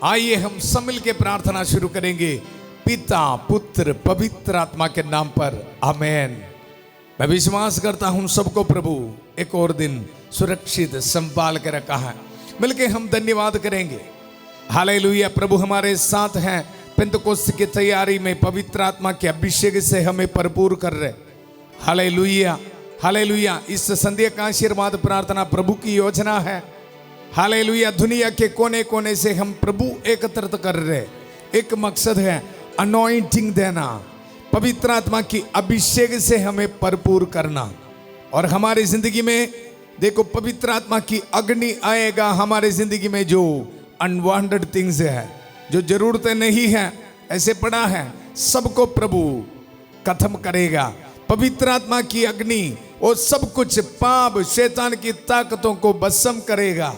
आइए हम सब मिल के प्रार्थना शुरू करेंगे पिता पुत्र पवित्र आत्मा के नाम पर, आमेन। मैं विश्वास करता हूं सबको प्रभु एक और दिन सुरक्षित संभाल के रखा है। मिलके हम धन्यवाद करेंगे। हालेलुया। प्रभु हमारे साथ हैं। पेंतकोस्त की तैयारी में पवित्र आत्मा के अभिषेक से हमें भरपूर कर रहे। Hallelujah hallelujah. इस संध्या का आशीर्वाद प्रार्थना प्रभु की योजना है। हालेलुया। दुनिया के कोने कोने से हम प्रभु एकत्रित कर रहे। एक मकसद है अनॉइंटिंग देना, पवित्र आत्मा की अभिषेक से हमें भरपूर करना। और हमारी जिंदगी में देखो पवित्र आत्मा की अग्नि आएगा हमारे जिंदगी में। जो अनवांटेड थिंग्स है, जो जरूरतें नहीं है, ऐसे पड़ा है, सबको प्रभु खत्म करेगा। पवित्र आत्मा की अग्नि वो सब कुछ पाप शैतान की ताकतों को भस्म करेगा।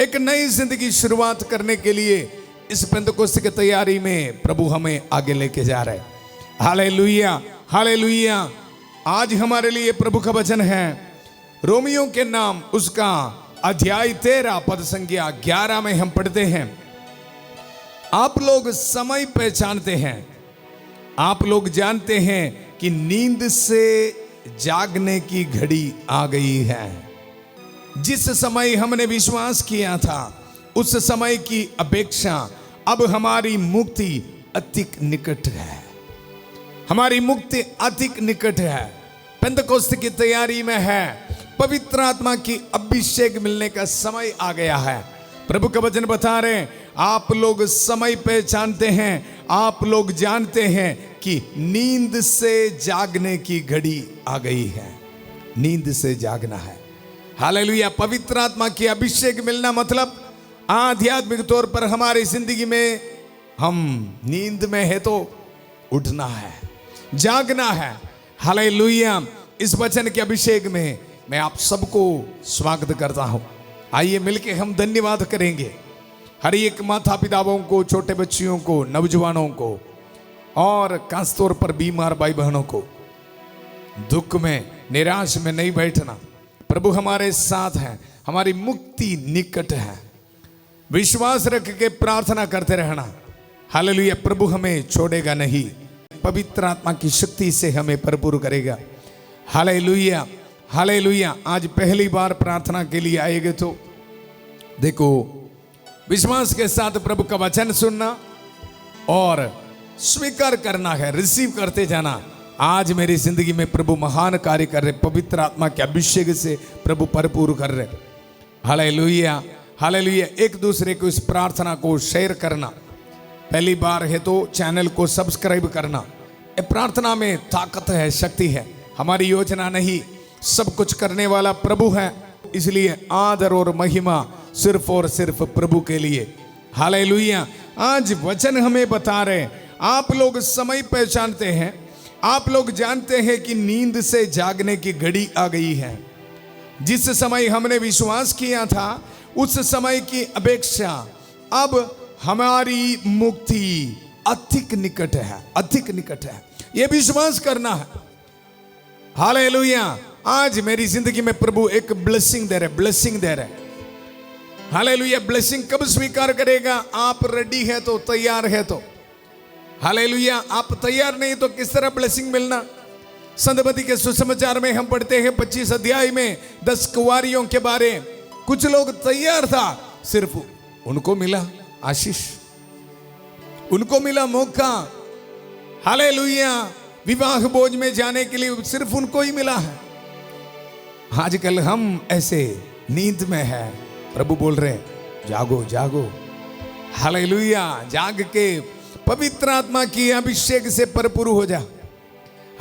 एक नई जिंदगी शुरुआत करने के लिए इस पेंतकोस्त की तैयारी में प्रभु हमें आगे लेके जा रहे हैं। Hallelujah hallelujah. आज हमारे लिए प्रभु का वचन है रोमियो के नाम, उसका अध्याय 13 पद संख्या 11 में हम पढ़ते हैं, आप लोग समय पहचानते हैं, आप लोग जानते हैं कि नींद से जागने की घड़ी आ गई है। जिस समय हमने विश्वास किया था उस समय की अपेक्षा अब हमारी मुक्ति अधिक निकट है। हमारी मुक्ति अधिक निकट है। पेंतकोस्त की तैयारी में है। पवित्र आत्मा की अभिषेक मिलने का समय आ गया है। प्रभु का वचन बता रहे, आप लोग समय पहचानते हैं, आप लोग जानते हैं कि नींद से जागने की घड़ी आ गई है। नींद से जागना है। हालेलुया। पवित्र आत्मा की अभिषेक मिलना मतलब आध्यात्मिक तौर पर हमारी जिंदगी में हम नींद में है तो उठना है, जागना है। हालेलुया। इस वचन के अभिषेक में मैं आप सबको स्वागत करता हूं। आइए मिलके हम धन्यवाद करेंगे हर एक माता पिताओं को, छोटे बच्चियों को, नौजवानों को और खास तौर पर बीमार भाई बहनों को। दुख में निराश में नहीं बैठना, प्रभु हमारे साथ है, हमारी मुक्ति निकट है। विश्वास रख के प्रार्थना करते रहना। हालेलुया। प्रभु हमें छोड़ेगा नहीं, पवित्र आत्मा की शक्ति से हमें भरपूर करेगा। Hallelujah hallelujah. आज पहली बार प्रार्थना के लिए आएंगे तो देखो विश्वास के साथ प्रभु का वचन सुनना और स्वीकार करना है, रिसीव करते जाना। आज मेरी जिंदगी में प्रभु महान कार्य कर रहे, पवित्र आत्मा के अभिषेक से प्रभु भरपूर कर रहे। Hallelujah hallelujah. एक दूसरे को इस प्रार्थना को शेयर करना, पहली बार है तो चैनल को सब्सक्राइब करना। ये प्रार्थना में ताकत है, शक्ति है। हमारी योजना नहीं, सब कुछ करने वाला प्रभु है, इसलिए आदर और महिमा सिर्फ और सिर्फ प्रभु के लिए। हालेलुया। आज वचन हमें बता रहे, आप लोग समय पहचानते हैं, आप लोग जानते हैं कि नींद से जागने की घड़ी आ गई है। जिस समय हमने विश्वास किया था उस समय की अपेक्षा अब हमारी मुक्ति अधिक निकट है, अधिक निकट है। यह विश्वास करना है। हालेलुया। आज मेरी जिंदगी में प्रभु एक ब्लेसिंग दे रहे, ब्लेसिंग दे रहे। हालेलुया। ब्लेसिंग कब स्वीकार करेगा? आप रेडी है तो, तैयार है तो। हालेलुया। आप तैयार नहीं तो किस तरह ब्लेसिंग मिलना? संतमती के सुसमाचार में हम पढ़ते हैं 25 अध्याय में 10 कुंवारियों के बारे। कुछ लोग तैयार था, सिर्फ उनको मिला आशीष, उनको मिला मौका। हालेलुया। विवाह भोज में जाने के लिए सिर्फ उनको ही मिला है। आजकल हम ऐसे नींद में है, प्रभु बोल रहे जागो जागो। हालेलुया। जाग के पवित्र आत्मा की अभिषेक से भरपूर हो जा।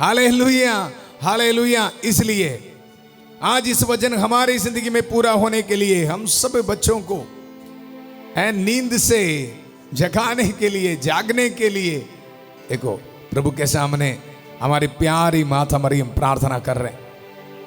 Hallelujah hallelujah. इसलिए आज इस वचन हमारी जिंदगी में पूरा होने के लिए हम सब बच्चों को है नींद से जगाने के लिए, जागने के लिए देखो प्रभु के सामने हमारी प्यारी माता मरियम प्रार्थना कर रहे हैं।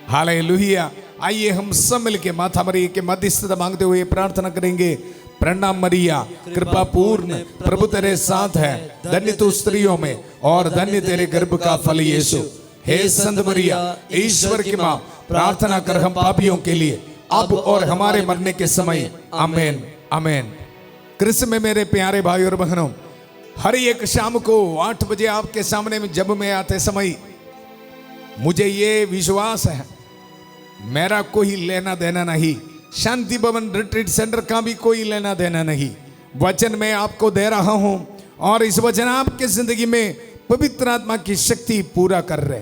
हालेलुया। आइए हम सब मिलके माता मरियम के मध्यस्थता मांगते हुए प्रार्थना करेंगे। प्रणाम मरिया, कृपा पूर्ण, प्रभु तेरे साथ है, धन्य तू स्त्रियों में और धन्य तेरे गर्भ का फल यीशु। हे संत मरिया, ईश्वर की माँ, प्रार्थना कर हम पापियों के लिए अब और हमारे मरने के समय। आमेन आमेन। कृष्ण में मेरे प्यारे भाई और बहनों, हर एक शाम को 8 बजे आपके सामने में जब मैं आते समय मुझे ये विश्वास है, मेरा कोई लेना देना नहीं, शांति भवन रिट्रीट सेंटर का भी कोई लेना देना नहीं। वचन मैं आपको दे रहा हूं और इस वचन आपके जिंदगी में पवित्र आत्मा की शक्ति पूरा कर रहे।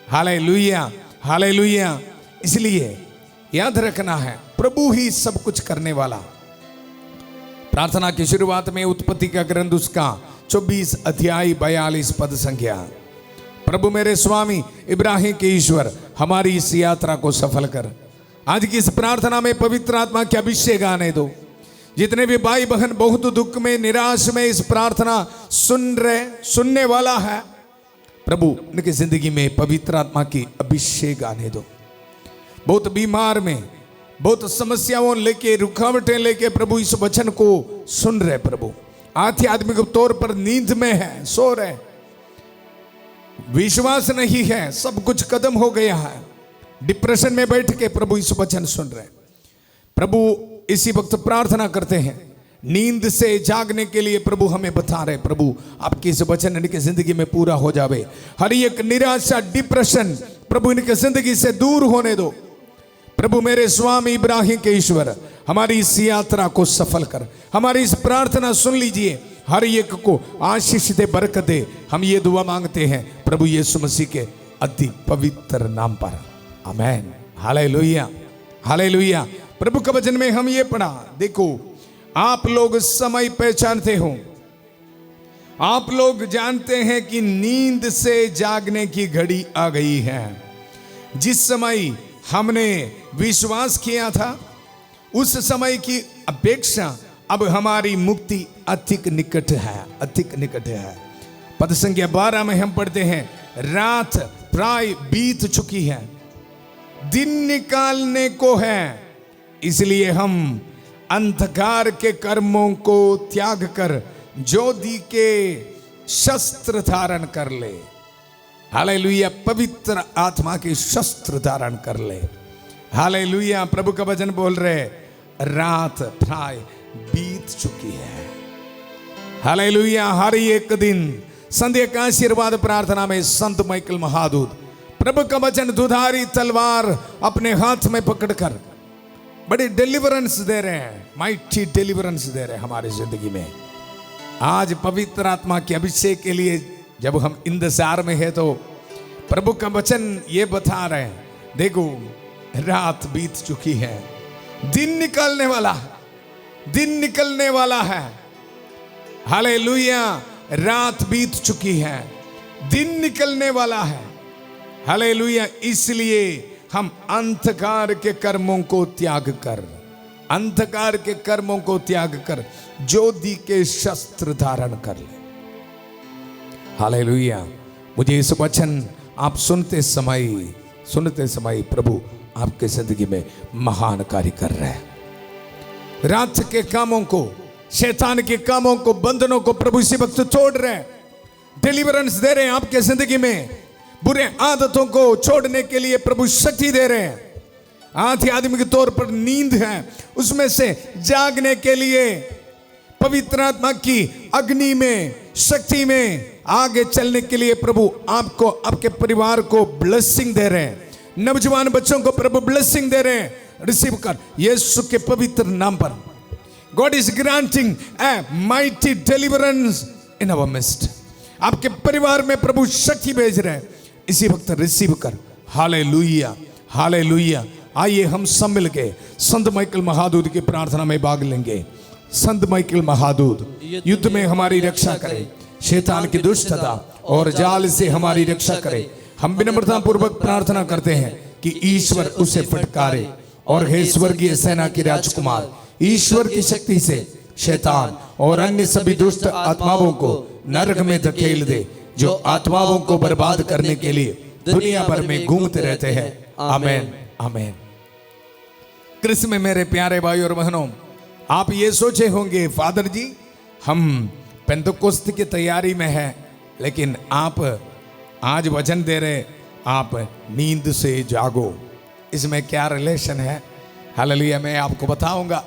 Hallelujah, hallelujah. इसलिए याद रखना है, प्रभु ही सब कुछ करने वाला। प्रार्थना की शुरुआत में उत्पत्ति का ग्रंथ उसका 24 अध्याय 42 पद संख्या। प्रभु मेरे स्वामी इब्राहिम के ईश्वर, हमारी इस यात्रा को सफल कर। आज की इस प्रार्थना में पवित्र आत्मा के अभिषेक आने दो। जितने भी भाई बहन बहुत दुख में, निराश में इस प्रार्थना सुनने वाला है, प्रभु उनकी जिंदगी में पवित्र आत्मा की अभिषेक आने दो। बहुत बीमार में, बहुत समस्याओं लेके, रुकावटें लेके प्रभु इस वचन को सुन रहे। प्रभु आध्यात्मिक तौर पर नींद में है, सो रहे, विश्वास नहीं है, सब कुछ खत्म हो गया है, डिप्रेशन में बैठ के प्रभु इस वचन सुन रहे। प्रभु इसी वक्त प्रार्थना करते हैं, नींद से जागने के लिए प्रभु हमें बता रहे। प्रभु आपकी इस वचन इनकी जिंदगी में पूरा हो जावे। हर एक निराशा, डिप्रेशन प्रभु इनकी जिंदगी से दूर होने दो। प्रभु मेरे स्वामी इब्राहिम के ईश्वर, हमारी इस यात्रा को सफल कर। हमारी इस प्रार्थना सुन लीजिए, हर एक को आशीष दे, बरकत दे। हम ये दुआ मांगते हैं प्रभु यीशु मसीह के अति पवित्र नाम पर, आमीन। Hallelujah, hallelujah. प्रभु के वचन में हम ये पढ़ा, देखो आप लोग समय पहचानते हो, आप लोग जानते हैं कि नींद से जागने की घड़ी आ गई है। जिस समय हमने विश्वास किया था, उस समय की अपेक्षा अब हमारी मुक्ति अधिक निकट है, अधिक निकट है। पद संख्या 12 में हम पढ़ते हैं, रात प्राय बीत चुकी है, दिन निकालने को है, इसलिए हम अंधकार के कर्मों को त्याग कर ज्योति के शस्त्र धारण कर ले। हालेलुया, पवित्र आत्मा के शस्त्र धारण कर ले। हालेलुया। प्रभु का वचन बोल रहे, रात प्राय बीत चुकी है। हालेलुया। हर एक दिन संध्या का आशीर्वाद प्रार्थना में संत माइकल महादूत प्रभु का वचन दुधारी तलवार अपने हाथ में पकड़कर बड़ी डिलीवरेंस दे रहे हैं, माइटी डिलीवरेंस दे रहे हैं हमारी जिंदगी में। आज पवित्र आत्मा के अभिषेक के लिए जब हम इंतजार में है, तो प्रभु का वचन ये बता रहे हैं, देखो रात बीत चुकी है, दिन निकलने वाला, दिन निकलने वाला है। हालेलुया। रात बीत चुकी है, दिन निकलने वाला है। हालेलुया। इसलिए हम अंधकार के कर्मों को त्याग कर, अंधकार के कर्मों को त्याग कर ज्योति के शस्त्र धारण कर ले। हालेलुया। मुझे इस वचन आप सुनते समय प्रभु आपके जिंदगी में महान कार्य कर रहे हैं। रात के कामों को, शैतान के कामों को, बंधनों को प्रभु इसी वक्त तोड़ रहे हैं, डिलीवरेंस दे रहे हैं आपके जिंदगी में। बुरे आदतों को छोड़ने के लिए प्रभु शक्ति दे रहे हैं। आध्यात्मिक तौर पर नींद है, उसमें से जागने के लिए पवित्र आत्मा की अग्नि में, शक्ति में आगे चलने के लिए प्रभु आपको, आपके परिवार को ब्लेसिंग दे रहे हैं। नौजवान बच्चों को प्रभु ब्लेसिंग दे रहे हैं। रिसीव कर यीशु के पवित्र नाम पर। God is granting a mighty deliverance in our midst. आपके परिवार में प्रभु शक्ति भेज रहे हैं, इसी वक्त रिसीव कर। Hallelujah, hallelujah. आइए हम सब मिल के संत माइकल महादूत की प्रार्थना में भाग लेंगे। संत माइकल महादूत युद्ध में हमारी रक्षा करे, शैतान की दुष्टता और जाल से हमारी रक्षा करे। हम विनम्रता पूर्वक प्रार्थना करते हैं कि ईश्वर उसे फटकारे और हे स्वर्गीय सेना के राजकुमार, ईश्वर की शक्ति से शैतान और अन्य सभी दुष्ट आत्माओं को नरक में धकेल दे, जो आत्माओं को बर्बाद करने के लिए दुनिया भर में घूमते रहते हैं। आमीन, आमीन। कृष्ण में मेरे प्यारे भाई और बहनों, आप ये सोचे होंगे, फादर जी हम पेंतुकोस्त की तैयारी में हैं, लेकिन आप आज वचन दे रहे, आप नींद से जागो, इसमें क्या रिलेशन है? हालेलुया। मैं आपको बताऊंगा।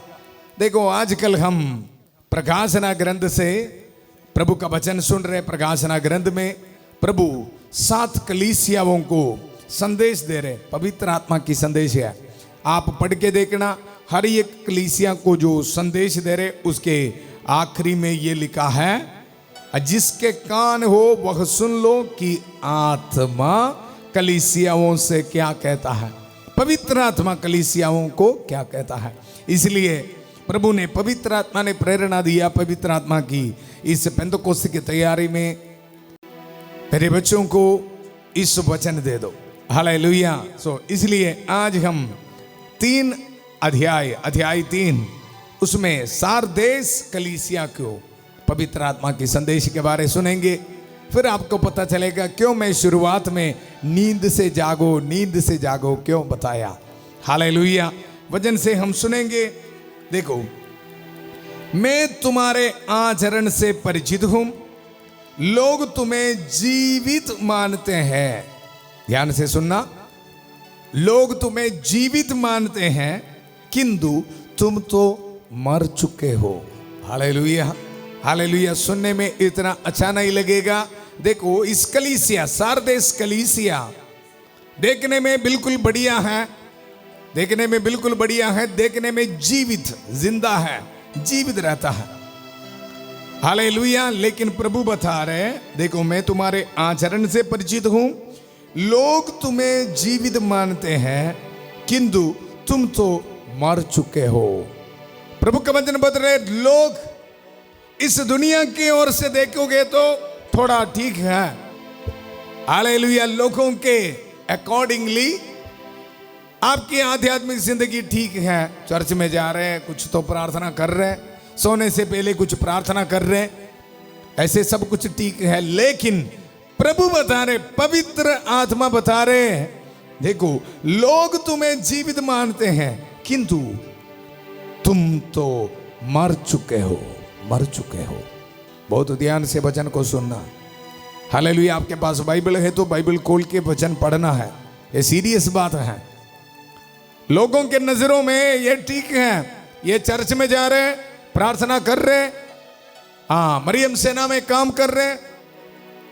देखो आजकल हम प्रकाशना ग्रंथ से प्रभु का वचन सुन रहे। प्रकाशना ग्रंथ में प्रभु 7 कलीसियाओं को संदेश दे रहे, पवित्र आत्मा की संदेश है। आप पढ़ के देखना, हर एक कलीसिया को जो संदेश दे रहे उसके आखिरी में ये लिखा है, जिसके कान हो वह सुन लो कि आत्मा कलीसियाओं से क्या कहता है, पवित्र आत्मा कलीसियाओं को क्या कहता है। इसलिए प्रभु ने, पवित्र आत्मा ने प्रेरणा दिया, पवित्र आत्मा की इस पेंतुकोस्त की तैयारी में मेरे बच्चों को इस वचन दे दो। हालेलुया। इसलिए आज हम 3 अध्याय 3 उसमें सारदेस कलीसिया को पवित्र आत्मा की संदेश के बारे सुनेंगे। फिर आपको पता चलेगा क्यों मैं शुरुआत में नींद से जागो क्यों बताया। हालेलुया। वचन से हम सुनेंगे। देखो, मैं तुम्हारे आचरण से परिचित हूं, लोग तुम्हें जीवित मानते हैं। ध्यान से सुनना, लोग तुम्हें जीवित मानते हैं किंतु तुम तो मर चुके हो। Hallelujah, hallelujah. सुनने में इतना अच्छा नहीं लगेगा। देखो, इस कलीसिया, सारदेस कलीसिया देखने में बिल्कुल बढ़िया है, देखने में बिल्कुल बढ़िया है, देखने में जीवित, जिंदा है, जीवित रहता है। हालेलुया। लेकिन प्रभु बता रहे, देखो मैं तुम्हारे आचरण से परिचित हूं, लोग तुम्हें जीवित मानते हैं किंतु तुम तो मर चुके हो। प्रभु का वचन बता रहे, लोग इस दुनिया की ओर से देखोगे तो थोड़ा ठीक है। हालेलुया। लोगों के अकॉर्डिंगली आपकी आध्यात्मिक जिंदगी ठीक है, चर्च में जा रहे हैं, कुछ तो प्रार्थना कर रहे हैं, सोने से पहले कुछ प्रार्थना कर रहे हैं, ऐसे सब कुछ ठीक है। लेकिन प्रभु बता रहे, पवित्र आत्मा बता रहे, देखो लोग तुम्हें जीवित मानते हैं किंतु तुम तो मर चुके हो, मर चुके हो। बहुत ध्यान से वचन को सुनना। हालेलुया। आपके पास बाइबल है तो बाइबल खोल के वचन पढ़ना है, ये सीरियस बात है। लोगों के नजरों में ये ठीक है, ये चर्च में जा रहे, प्रार्थना कर रहे, हाँ मरियम सेना में काम कर रहे,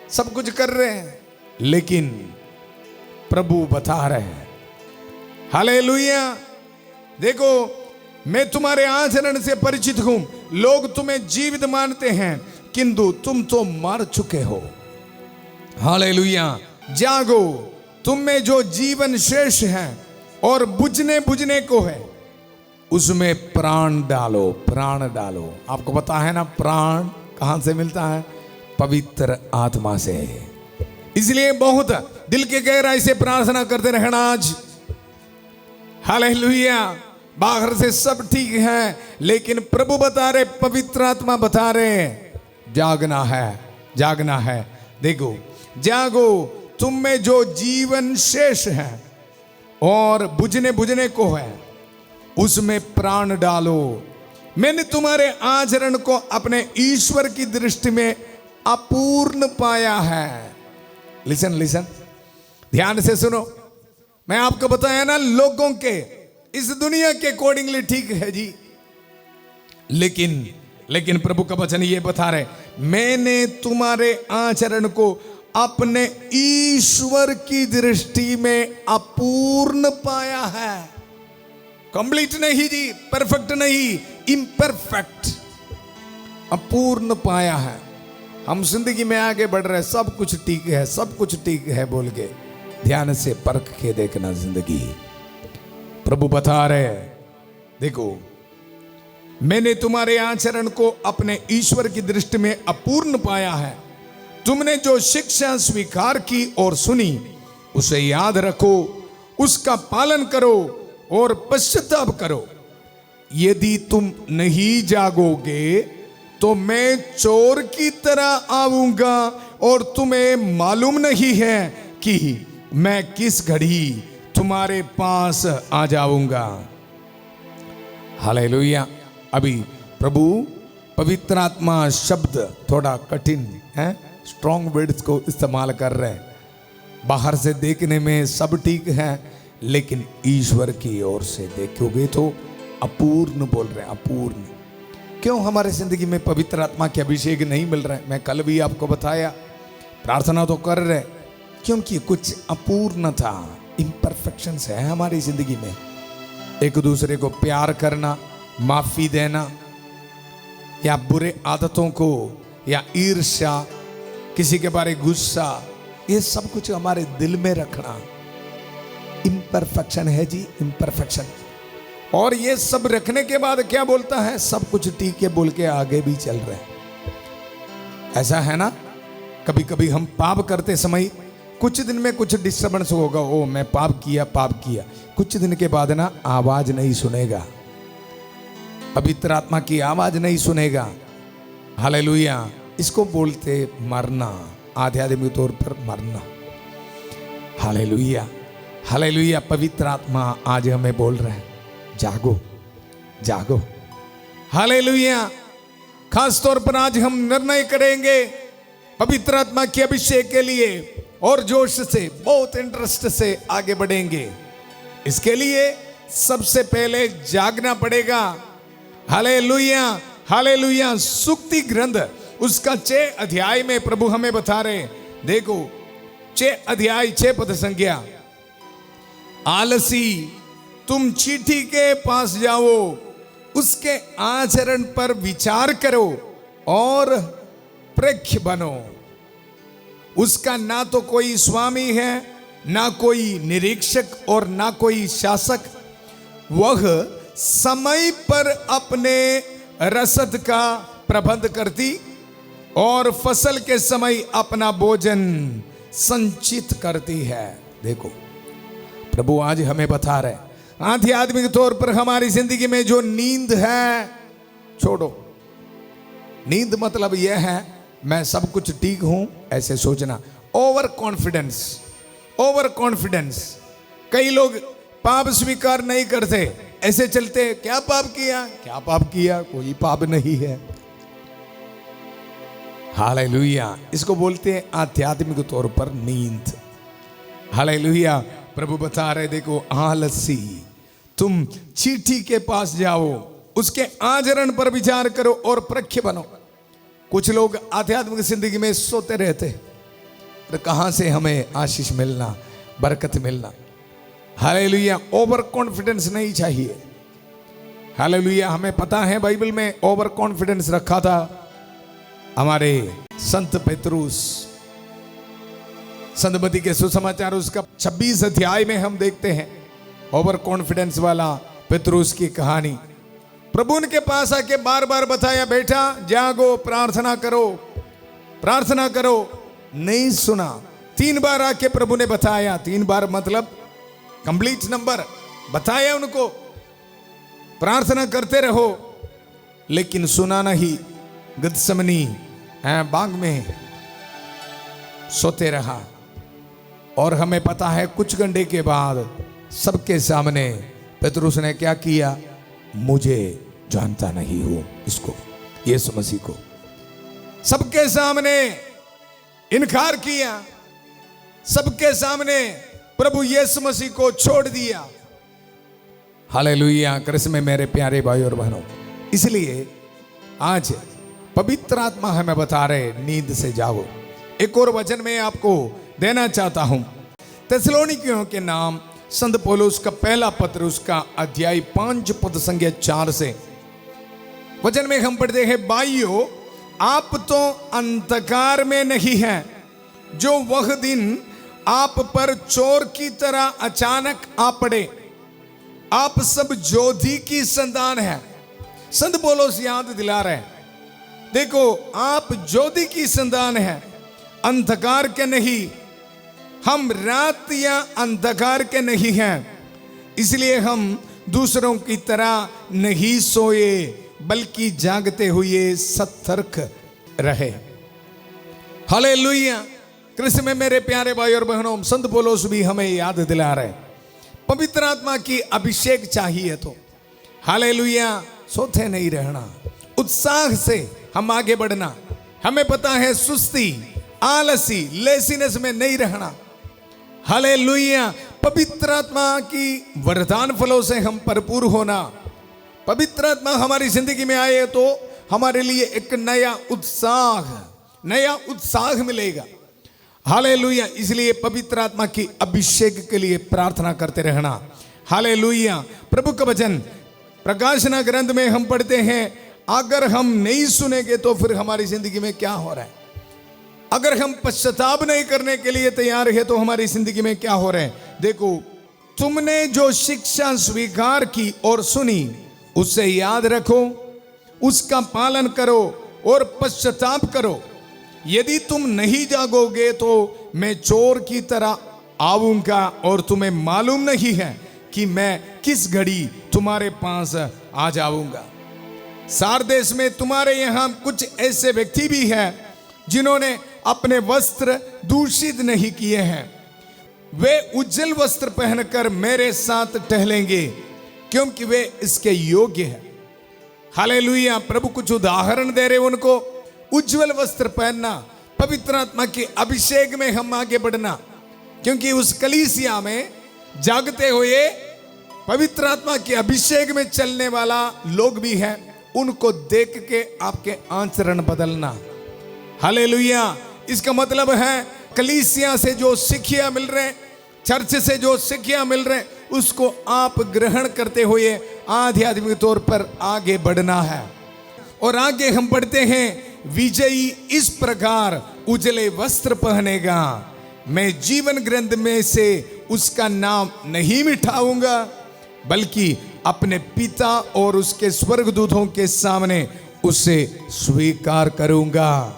सब कुछ कर रहे हैं, लेकिन प्रभु बता रहे हैं, हालेलुया, देखो मैं तुम्हारे आचरण से परिचित हूं, लोग तुम्हें जीवित मानते हैं किंतु तुम तो मर चुके हो। हालेलुया। जागो, तुम में जो जीवन शेष है और बुझने को है उसमें प्राण डालो, प्राण डालो। आपको पता है ना, प्राण कहां से मिलता है? पवित्र आत्मा से। इसलिए बहुत दिल के गहराई से प्रार्थना करते रहना आज। हालेलुया। बाहर से सब ठीक है लेकिन प्रभु बता रहे, पवित्र आत्मा बता रहे, जागना है, जागना है। देखो, जागो, तुम में जो जीवन शेष है और बुझने को है उसमें प्राण डालो। मैंने तुम्हारे आचरण को अपने ईश्वर की दृष्टि में अपूर्ण पाया है। लिसन लिसन, ध्यान से सुनो। मैं आपको बताया ना, लोगों के इस दुनिया के अकॉर्डिंगली ठीक है जी, लेकिन प्रभु का वचन ये बता रहे, मैंने तुम्हारे आचरण को अपने ईश्वर की दृष्टि में अपूर्ण पाया है। कंप्लीट नहीं जी, परफेक्ट नहीं, इम्परफेक्ट, अपूर्ण पाया है। हम जिंदगी में आगे बढ़ रहे, सब कुछ ठीक है, सब कुछ ठीक है बोल के ध्यान से परख के देखना जिंदगी। प्रभु बता रहे, देखो मैंने तुम्हारे आचरण को अपने ईश्वर की दृष्टि में अपूर्ण पाया है। तुमने जो शिक्षा स्वीकार की और सुनी उसे याद रखो, उसका पालन करो और पश्चाताप करो। यदि तुम नहीं जागोगे तो मैं चोर की तरह आऊंगा और तुम्हें मालूम नहीं है कि मैं किस घड़ी तुम्हारे पास आ जाऊंगा। हालेलुया। अभी प्रभु पवित्र आत्मा शब्द थोड़ा कठिन है, स्ट्रॉन्ग वर्ड्स को इस्तेमाल कर रहे हैं। बाहर से देखने में सब ठीक है लेकिन ईश्वर की ओर से देखोगे तो अपूर्ण बोल रहे हैं, अपूर्ण। क्यों हमारे जिंदगी में पवित्र आत्मा के अभिषेक नहीं मिल रहा है? मैं कल भी आपको बताया, प्रार्थना तो कर रहे, क्योंकि कुछ अपूर्णता, इम्परफेक्शंस है हमारी जिंदगी में। एक दूसरे को प्यार करना, माफी देना, या बुरे आदतों को, या ईर्ष्या, किसी के बारे गुस्सा, ये सब कुछ हमारे दिल में रखना इम्परफेक्शन है जी, इम्परफेक्शन। और ये सब रखने के बाद क्या बोलता है? सब कुछ ठीक है बोल के आगे भी चल रहे हैं। ऐसा है ना, कभी कभी हम पाप करते समय कुछ दिन में कुछ डिस्टर्बेंस होगा, ओ मैं पाप किया, पाप किया, कुछ दिन के बाद ना आवाज नहीं सुनेगा, पवित्र आत्मा की आवाज नहीं सुनेगा। हालेलुया। इसको बोलते मरना, आध्यात्मिक तौर पर मरना। Hallelujah, hallelujah. पवित्र आत्मा आज हमें बोल रहे हैं, जागो, जागो। हालेलुया। खास तौर पर आज हम निर्णय करेंगे पवित्र आत्मा के अभिषेक के लिए, और जोश से, बहुत इंटरेस्ट से आगे बढ़ेंगे। इसके लिए सबसे पहले जागना पड़ेगा। Hallelujah, hallelujah. सुक्ति ग्रंथ उसका 6 अध्याय में प्रभु हमें बता रहे, देखो 6 अध्याय 6 पद संख्या, आलसी तुम चींटी के पास जाओ, उसके आचरण पर विचार करो और प्रख्य बनो। उसका ना तो कोई स्वामी है, ना कोई निरीक्षक और ना कोई शासक। वह समय पर अपने रसद का प्रबंध करती और फसल के समय अपना भोजन संचित करती है। देखो प्रभु आज हमें बता रहे, आध्यात्मिक तौर पर हमारी जिंदगी में जो नींद है छोड़ो। नींद मतलब यह है मैं सब कुछ ठीक हूं ऐसे सोचना। Over confidence, over confidence. कई लोग पाप स्वीकार नहीं करते, ऐसे चलते, क्या पाप किया, क्या पाप किया, कोई पाप नहीं है। हालेलुया। इसको बोलते हैं आध्यात्मिक तौर पर नींद। हालेलुया। प्रभु बता रहे, देखो आलसी तुम चींटी के पास जाओ, उसके आचरण पर विचार करो और प्रख्य बनो। कुछ लोग आध्यात्मिक जिंदगी में सोते रहते, तो कहां से हमें आशीष मिलना, बरकत मिलना। हालेलुया। ओवर कॉन्फिडेंस नहीं चाहिए। हालेलुया। हमें पता है बाइबल में ओवर कॉन्फिडेंस रखा था हमारे संत पेतरुस। संतमती के सुसमाचार उसका 26 अध्याय में हम देखते हैं ओवर कॉन्फिडेंस वाला पेतरुस की कहानी। प्रभु उनके पास आके बार बार बताया, बेटा जागो, प्रार्थना करो, प्रार्थना करो। नहीं सुना। 3 बार आके प्रभु ने बताया, 3 बार मतलब कंप्लीट नंबर बताया उनको, प्रार्थना करते रहो, लेकिन सुना नहीं। गदसमनी बाग में सोते रहा। और हमें पता है कुछ घंटे के बाद सबके सामने पेतरुस ने क्या किया? मुझे जानता नहीं हूं इसको, यीशु मसीह को। सबके सामने इनकार किया, सबके सामने प्रभु यीशु मसीह को छोड़ दिया। हालेलुया। कृष्ण में मेरे प्यारे भाई और बहनों, इसलिए आज पवित्र आत्मा हमें बता रहे, नींद से जाओ। एक और वचन में आपको देना चाहता हूं, थिस्सलुनीकियों के नाम संत पौलुस का पहला पत्र, उसका अध्याय 5 पद संख्या 4 से वचन में हम पढ़ते हैं, भाइयों आप तो अंधकार में नहीं हैं, जो वह दिन आप पर चोर की तरह अचानक आ पड़े। आप सब ज्योति की संतान है। संत पौलुस याद दिला रहे, देखो आप ज्योति की संतान है, अंधकार के नहीं। हम रात या अंधकार के नहीं हैं, इसलिए हम दूसरों की तरह नहीं सोए, बल्कि जागते हुए सतर्क रहे। हालेलुया। कृष्ण में मेरे प्यारे भाई और बहनों, संत पौलुस भी हमें याद दिला रहे, पवित्र आत्मा की अभिषेक चाहिए तो हालेलुया सोते नहीं रहना, उत्साह से हम आगे बढ़ना। हमें पता है सुस्ती, आलसी, लेसीनेस में नहीं रहना। हालेलुया। पवित्र आत्मा की वरदान फलों से हम भरपूर होना। पवित्र आत्मा हमारी जिंदगी में आए तो हमारे लिए एक नया उत्साह मिलेगा। हालेलुया। इसलिए पवित्र आत्मा की अभिषेक के लिए प्रार्थना करते रहना। हालेलुया। प्रभु का वचन प्रकाशना ग्रंथ में हम पढ़ते हैं, अगर हम नहीं सुनेंगे तो फिर हमारी जिंदगी में क्या हो रहा है। अगर हम पश्चाताप नहीं करने के लिए तैयार है तो हमारी जिंदगी में क्या हो रहा है। देखो, तुमने जो शिक्षा स्वीकार की और सुनी उसे याद रखो, उसका पालन करो और पश्चाताप करो। यदि तुम नहीं जागोगे तो मैं चोर की तरह आऊंगा और तुम्हें मालूम नहीं है कि मैं किस घड़ी तुम्हारे पास आ जाऊंगा। सारदेश में तुम्हारे यहां कुछ ऐसे व्यक्ति भी हैं जिन्होंने अपने वस्त्र दूषित नहीं किए हैं। वे उज्जवल वस्त्र पहनकर मेरे साथ टहलेंगे क्योंकि वे इसके योग्य हैं। हालेलुया। प्रभु कुछ उदाहरण दे रहे उनको। उज्जवल वस्त्र पहनना, पवित्र आत्मा के अभिषेक में हम आगे बढ़ना, क्योंकि उस कलीसिया में जागते हुए पवित्र आत्मा के अभिषेक में चलने वाला लोग भी हैं। उनको देख के आपके आचरण बदलना। हालेलुया। इसका मतलब है कलीसिया से जो शिक्षा मिल रहे हैं, चर्च से जो शिक्षा मिल रहे हैं, उसको आप ग्रहण करते हुए आध्यात्मिक तौर पर आगे बढ़ना है। और आगे हम बढ़ते हैं, विजयी इस प्रकार उजले वस्त्र पहनेगा, मैं जीवन ग्रंथ में से उसका नाम नहीं मिटाऊंगा बल्कि अपने पिता और उसके स्वर्गदूतों के सामने उसे स्वीकार करूंगा।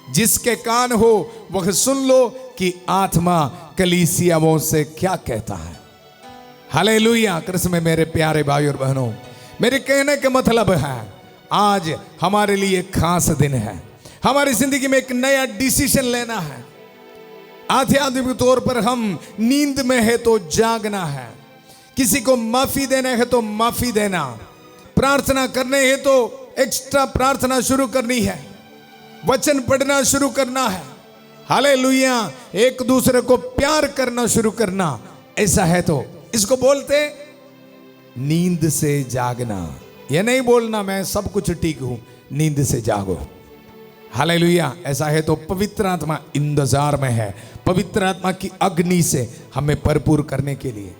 जिसके कान हो वह सुन लो कि आत्मा कलीसियाओं से क्या कहता है। हालेलुया। कृष्ण में मेरे प्यारे भाई और बहनों, मेरे कहने का मतलब है आज हमारे लिए खास दिन है। हमारी जिंदगी में एक नया डिसीजन लेना है। आध्यात्मिक तौर पर हम नींद में है तो जागना है, किसी को माफी देना है तो माफी देना, प्रार्थना करने है तो एक्स्ट्रा प्रार्थना शुरू करनी है, वचन पढ़ना शुरू करना है। हालेलुया। एक दूसरे को प्यार करना शुरू करना। ऐसा है तो इसको बोलते नींद से जागना। ये नहीं बोलना मैं सब कुछ ठीक हूं, नींद से जागो। हालेलुया। ऐसा है तो पवित्र आत्मा इंतजार में है, पवित्र आत्मा की अग्नि से हमें भरपूर करने के लिए।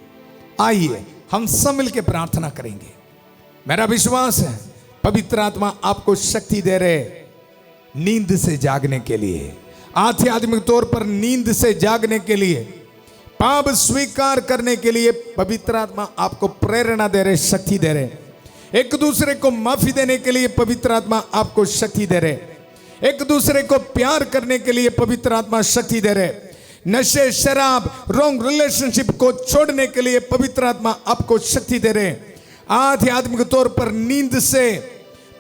आइए हम सब मिलकर प्रार्थना करेंगे। मेरा विश्वास है पवित्र आत्मा आपको शक्ति दे रहे नींद से जागने के लिए, आध्यात्मिक तौर पर नींद से जागने के लिए, पाप स्वीकार करने के लिए पवित्र आत्मा आपको प्रेरणा दे रहे, शक्ति दे रहे। एक दूसरे को माफी देने के लिए पवित्र आत्मा आपको शक्ति दे रहे, एक दूसरे को प्यार करने के लिए पवित्र आत्मा शक्ति दे रहे, नशे शराब रॉन्ग रिलेशनशिप को छोड़ने के लिए पवित्र आत्मा आपको शक्ति दे रहे। आध्यात्मिक तौर पर नींद से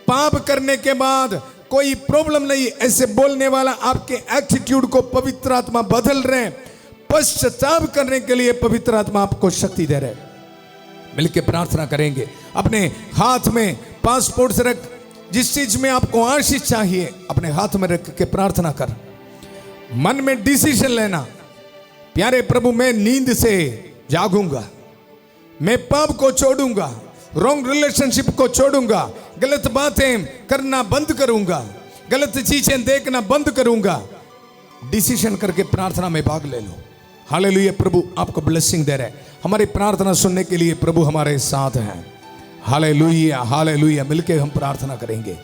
पाप करने के बाद कोई प्रॉब्लम नहीं, ऐसे बोलने वाला आपके एटीट्यूड को पवित्र आत्मा बदल रहे। पश्चाताप करने के लिए पवित्र आत्मा आपको शक्ति दे रहे। मिलके प्रार्थना करेंगे। अपने हाथ में पासपोर्ट से रख, जिस चीज में आपको आशीष चाहिए अपने हाथ में रख के प्रार्थना कर। मन में डिसीजन लेना, प्यारे प्रभु मैं नींद से जागूंगा, मैं पाप को छोड़ूंगा, रॉन्ग रिलेशनशिप को छोड़ूंगा, गलत बातें करना बंद करूंगा, गलत चीजें देखना बंद करूंगा। डिसीजन करके प्रार्थना में भाग ले लो। हालेलुया। प्रभु आपको ब्लेसिंग दे रहे। हमारी प्रार्थना सुनने के लिए प्रभु हमारे साथ हैं। Hallelujah hallelujah. मिलके हम प्रार्थना करेंगे।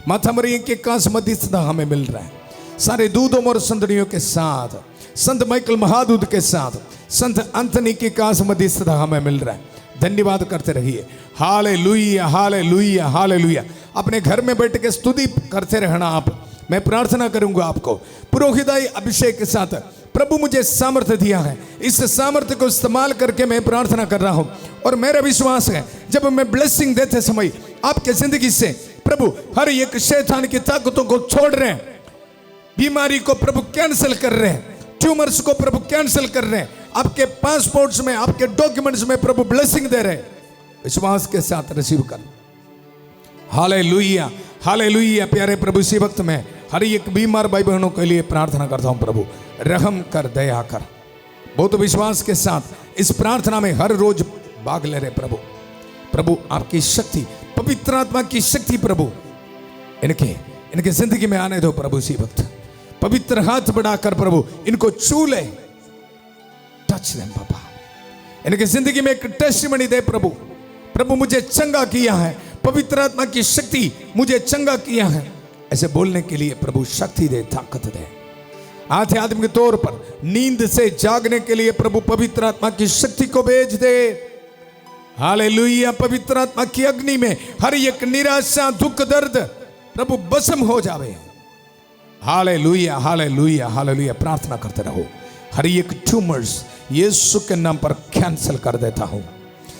माता मरियम के कास मध्यस्थता हमें मिल रहा है, सारे दूतों और संतनियों के साथ, संत माइकल महादूत के साथ, संत अंतनी के कास मध्यस्थता हमें मिल रहा है। धन्यवाद करते रहिए। Hallelujah hallelujah hallelujah. अपने घर में बैठ के स्तुति करते रहना आप। मैं प्रार्थना करूंगा आपको पुरोहिताई अभिषेक के साथ। प्रभु मुझे सामर्थ्य दिया है, इस सामर्थ्य को इस्तेमाल करके मैं प्रार्थना कर रहा हूं। और मेरा विश्वास है जब मैं ब्लेसिंग देते समय आपके जिंदगी से प्रभु हर एक शैतान की ताकतों को छोड़ रहे हैं, बीमारी को प्रभु कैंसिल कर रहे हैं, ट्यूमर्स को प्रभु कैंसिल कर रहे हैं, आपके पासपोर्ट्स में आपके डॉक्यूमेंट्स में प्रभु ब्लेसिंग दे रहे हैं। विश्वास के साथ रिसीव कर। Hallelujah hallelujah. प्यारे प्रभु इसी वक्त में हर एक बीमार भाई बहनों के लिए प्रार्थना करता हूं, प्रभु रहम कर, दया कर। बहुत विश्वास के साथ इस प्रार्थना में हर रोज भाग ले रहे प्रभु। प्रभु आपकी शक्ति, पवित्र आत्मा की शक्ति प्रभु इनके इनके जिंदगी में आने दो प्रभु। इसी वक्त पवित्र हाथ बढ़ाकर प्रभु इनको छू ले, टच देम पापा। इनके जिंदगी में एक टेस्टिमनी दे प्रभु। प्रभु मुझे चंगा किया है, पवित्र आत्मा की शक्ति मुझे चंगा किया है, ऐसे बोलने के लिए प्रभु शक्ति दे, ताकत दे। आध्यात्मिक तौर पर नींद से जागने के लिए प्रभु पवित्र आत्मा की शक्ति को भेज दे। हालेलुया। पवित्र आत्मा की अग्नि में हर एक निराशा, दुख, दर्द प्रभु भस्म हो जावे। Hallelujah, hallelujah, hallelujah. प्रार्थना करते रहो। हर एक ट्यूमर्स यीशु के नाम पर कैंसिल कर देता हूं।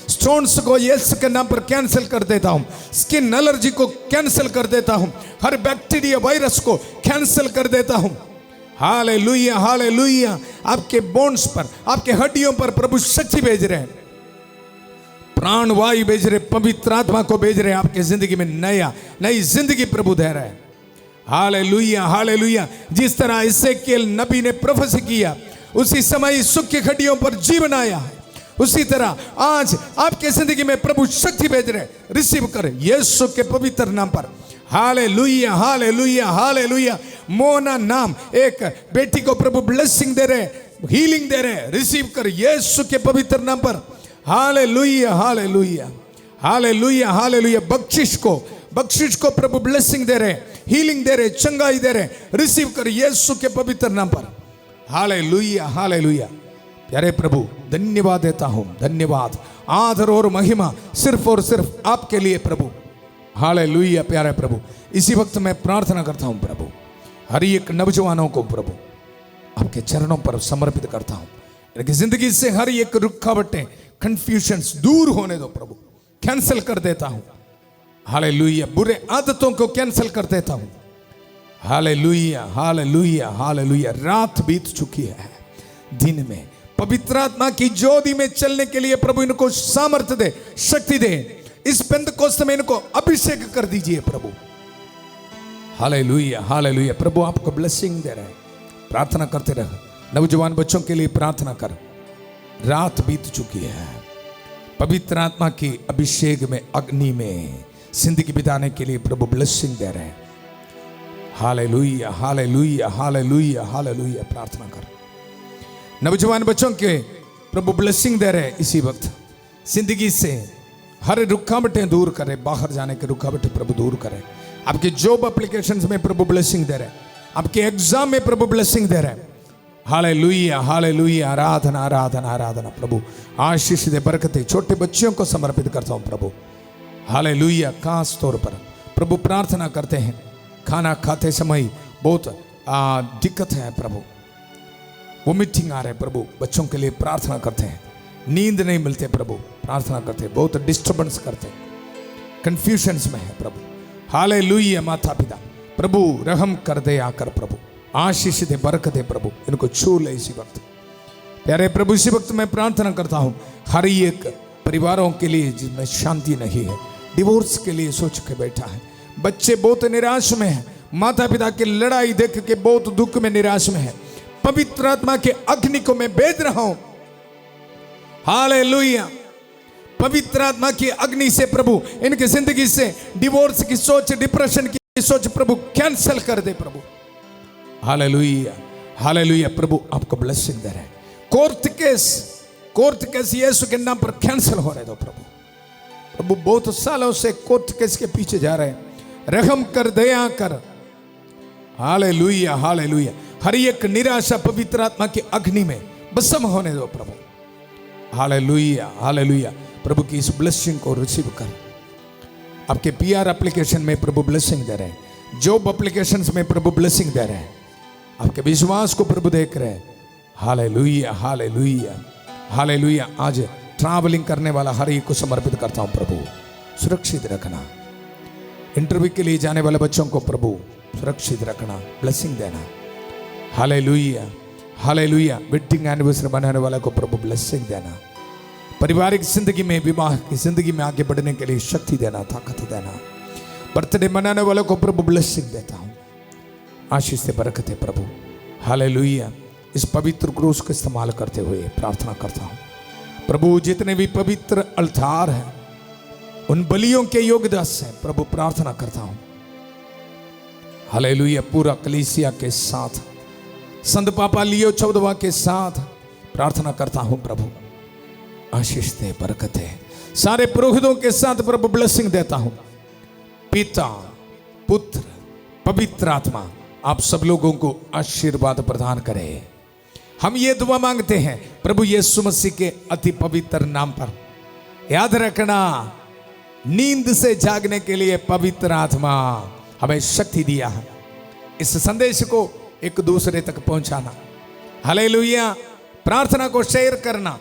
स्टोन्स को यीशु के नाम पर कैंसिल कर देता हूं। स्किन एलर्जी को कैंसिल कर देता हूं। हर बैक्टीरिया, वायरस को कैंसिल कर देता हूं। Hallelujah, hallelujah. आपके बोन्स पर, आपके हड्डियों पर प्रभु शक्ति भेज रहे हैं, प्राण वायु भेज रहे, पवित्र आत्मा को भेज रहे। आपके जिंदगी में नई जिंदगी प्रभु दे रहे हैं। Hallelujah, hallelujah. जिस तरह एसेकिएल नबी ने प्रोफेसी किया, उसी समय सूखी हड्डियों पर जीवन आया है, उसी तरह आज आपके जिंदगी में प्रभु शक्ति भेज रहे। रिसीव कर यीशु के पवित्र नाम पर। Hallelujah, hallelujah, hallelujah. मोना नाम एक बेटी को प्रभु ब्लेसिंग दे रहे, हीलिंग दे रहे। रिसीव कर यीशु के पवित्र नाम पर। Hallelujah, hallelujah, hallelujah, hallelujah. बख्शिश को प्रभु ब्लेसिंग दे रहे, हीलिंग दे रहे, चंगाई दे रहे। रिसीव कर यीशु के पवित्र नाम पर। Hallelujah, hallelujah. प्यारे प्रभु धन्यवाद देता हूं, धन्यवाद, आदर और महिमा सिर्फ और सिर्फ आपके लिए प्रभु। हालेलुया। प्यारे प्रभु इसी वक्त मैं प्रार्थना करता हूं प्रभु, हर एक नौजवानों को प्रभु आपके चरणों पर समर्पित करता हूं। इनकी जिंदगी से हर एक रुकावटें, कंफ्यूजन्स दूर होने दो प्रभु। कैंसिल कर देता हूं। हालेलुया। बुरे आदतों को कैंसिल कर देता हूं। Hallelujah, hallelujah, hallelujah. रात बीत चुकी है, दिन में पवित्र आत्मा की ज्योति में चलने के लिए प्रभु इनको सामर्थ्य दे, शक्ति दे। इस पेंतकोस्त में इनको अभिषेक कर दीजिए प्रभु। Hallelujah, hallelujah. प्रभु आपको ब्लेसिंग दे रहे हैं। प्रार्थना करते रहो। नौजवान बच्चों के लिए प्रार्थना कर। रात बीत चुकी है, पवित्र आत्मा की अभिषेक में, अग्नि में जिंदगी बिताने के लिए प्रभु ब्लेसिंग दे रहे हैं। Hallelujah, hallelujah, hallelujah, hallelujah. प्रार्थना कर। नौजवान बच्चों के प्रभु ब्लेसिंग दे रहे। इसी वक्त जिंदगी से हर रुकावटें दूर करे, बाहर जाने की रुकावटें प्रभु दूर करे। आपके जॉब एप्लीकेशंस में प्रभु ब्लेसिंग दे रहे, आपके एग्जाम में प्रभु ब्लेसिंग दे रहे। Hallelujah, hallelujah. आराधना, आराधना, आराधना। प्रभु आशीष दे, बरकतें छोटे बच्चों को समर्पित करता हूं प्रभु। हालेलुया। खास तौर पर प्रभु प्रार्थना करते हैं, खाना खाते समय बहुत दिक्कत है प्रभु, वोमिटिंग आ रहे प्रभु, बच्चों के लिए प्रार्थना करते हैं। नींद नहीं मिलते प्रभु, प्रार्थना करते हैं, बहुत डिस्टर्बेंस करते हैं, कंफ्यूजन्स में है प्रभु। हालेलुया। माता पिता प्रभु रहम कर दे, आकर प्रभु आशीष दे, बरकत दे प्रभु, इनको छू ले इसी वक्त। प्यारे प्रभु इसी वक्त मैं प्रार्थना करता हूं हर एक परिवारों के लिए जिसमें शांति नहीं है, डिवोर्स के लिए सोच के बैठा है, बच्चे बहुत निराश में है, माता पिता की लड़ाई देख के बहुत दुख में, निराश में है। पवित्र आत्मा के अग्नि को मैं भेज रहा हूं। हालेलुया। पवित्र आत्मा की अग्नि से प्रभु इनकी जिंदगी से डिवोर्स की सोच, डिप्रेशन की सोच प्रभु कैंसिल कर दे प्रभु। Hallelujah, hallelujah. प्रभु आपको ब्लेसिंग दे रहे हैं। कोर्ट केस यीशु के नाम पर कैंसिल हो रहे दो प्रभु। प्रभु बहुत सालों से कोर्ट केस के पीछे जा रहे हैं, रहम कर, दया कर। Hallelujah, hallelujah. हर एक निराशा पवित्र आत्मा की अग्नि में भस्म होने दो प्रभु। Hallelujah, hallelujah. प्रभु की इस ब्लेसिंग को रिसीव कर। आपके पीआर एप्लीकेशन में प्रभु ब्लेसिंग दे रहे हैं, जॉब एप्लीकेशंस में प्रभु ब्लेसिंग दे रहे हैं, आपके विश्वास को प्रभु देख रहे हैं। Hallelujah, hallelujah, hallelujah. आज ट्रैवलिंग करने वाला हर एक को समर्पित करता हूं प्रभु, सुरक्षित रखना। इंटरव्यू के लिए जाने वाले बच्चों को प्रभु सुरक्षित रखना, ब्लेसिंग देना। Hallelujah, hallelujah. वेडिंग एनिवर्सरी बनाने वाले को प्रभु ब्लेसिंग देना। पारिवारिक जिंदगी में, विवाह की जिंदगी में आगे बढ़ने के लिए शक्ति देना, ताकत देना। बर्थडे मनाने वालों को प्रभु ब्लेसिंग देता हूं, आशीष से, बरकत है प्रभु। हालेलुया। इस पवित्र क्रूस को इस्तेमाल करते हुए प्रार्थना करता हूं प्रभु, जितने भी पवित्र अल्तार हैं उन बलियों के योगदान से प्रभु प्रार्थना करता हूं हालेलुया। पूरा कलीसिया के साथ संत पापा लियो 14वां के साथ प्रार्थना करता हूं प्रभु आशीष दे, बरकत है। सारे पुरोहितों के साथ प्रभु ब्लेसिंग देता हूं। पिता पुत्र पवित्र आत्मा आप सब लोगों को आशीर्वाद प्रदान करे। हम ये दुआ मांगते हैं प्रभु यीशु मसीह के अति पवित्र नाम पर। याद रखना, नींद से जागने के लिए पवित्र आत्मा हमें शक्ति दिया है। इस संदेश को एक दूसरे तक पहुंचाना, हालेलुया। प्रार्थना को शेयर करना,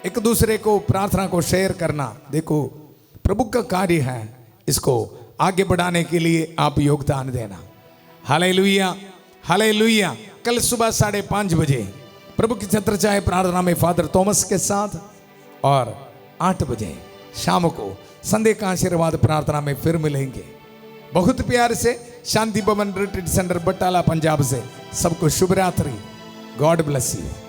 एक दूसरे को प्रार्थना को शेयर करना। देखो प्रभु का कार्य है, इसको आगे बढ़ाने के लिए आप योगदान देना। Hallelujah hallelujah. कल सुबह 5:30 बजे प्रभु की छत्र चाहे प्रार्थना में फादर थॉमस के साथ, और 8 बजे शाम को संडे का आशीर्वाद प्रार्थना में फिर मिलेंगे। बहुत प्यार से शांति भवन रिट्रीट सेंटर बटाला पंजाब से सबको शुभ रात्रि। God bless you.